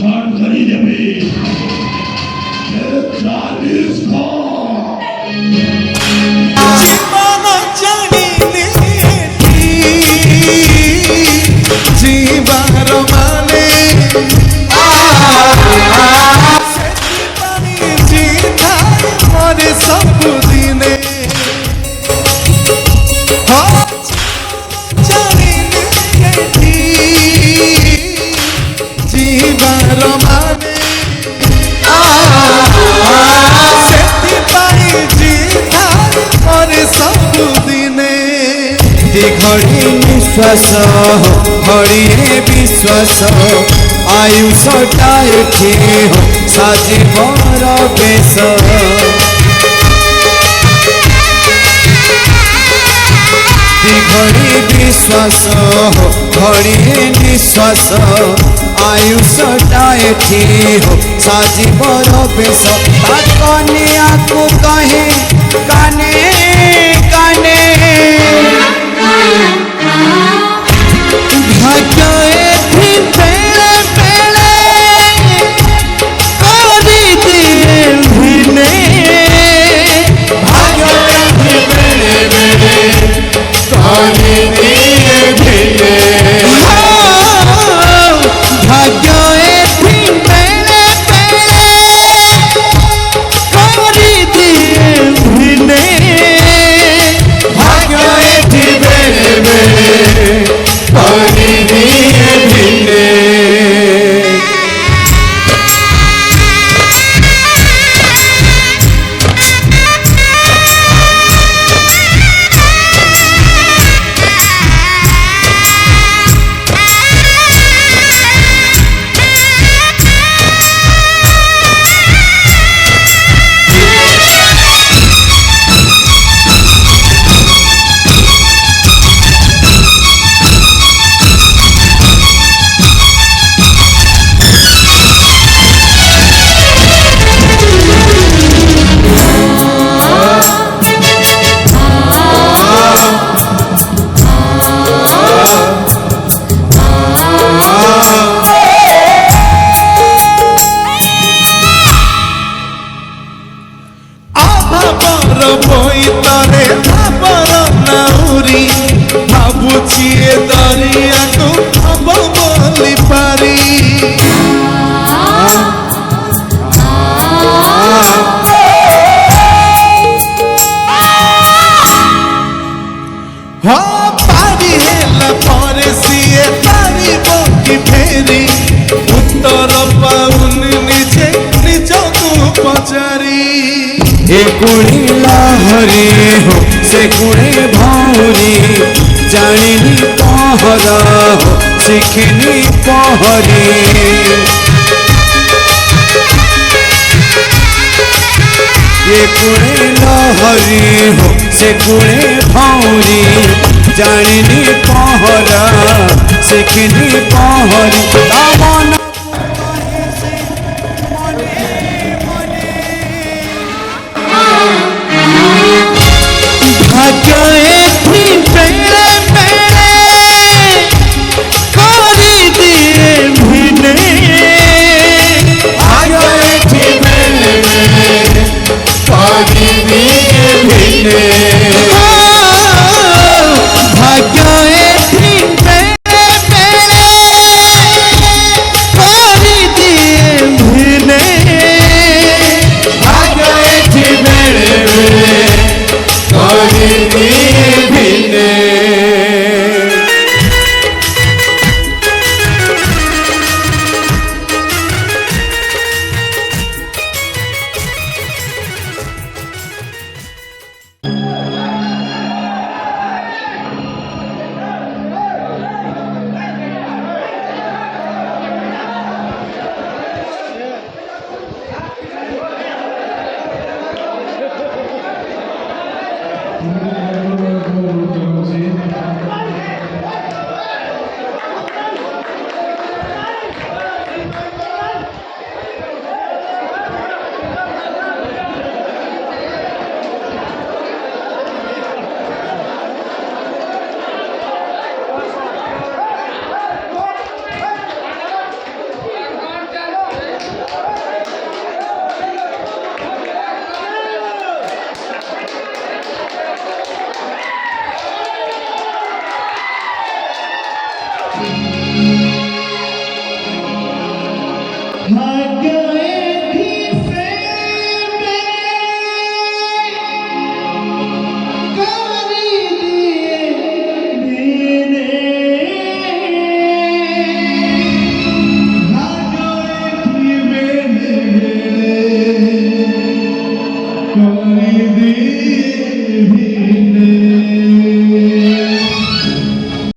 shot કરી દેવી Charlie's gone. জীবন জানিলে জীবার মানে সেটি জিথায় মরে ସବୁদিনে জানিলে জীবার মানে सबुदिने घड़ी निश्वास घड़िए विश्वास आयुषटाए हो साजीवर बेश घड़ी विश्वास घड़िए निश्वास आयुषटाए हो साजीवर बेश कनिया को कहे काने काने भाग्य एथि बेले बेले करी दिए भिने भाग्य एथि बेले बेले करी दिए भिने भाग्य एथि बेले बेले करी दिए भिने भाग्य एथि बेले बेले करी दिए भिने बोईतरे भाबर नाउरी भाबुछिए दरिया को अब बोली पारी हाँ पारी हेला परे सिए पारी बोकी फेरी उत्तर पाउनी निजे निज को पचारी कुड़ी लहरी हो से कुड़े भौरी जानिनी पहरा हो शिखिनी पहरी ये कुड़े लहरी हो से कुड़े भौरी जानिनी पहरा शिखिनी पहरी भाग्य एथि बेले बेले करी दिए भिने भाग्य एथि बेले बेले करी दिए भिने भाग्य एथि बेले बेले करी दिए भिने भाग्य एथि बेले बेले करी दिए भिने Thank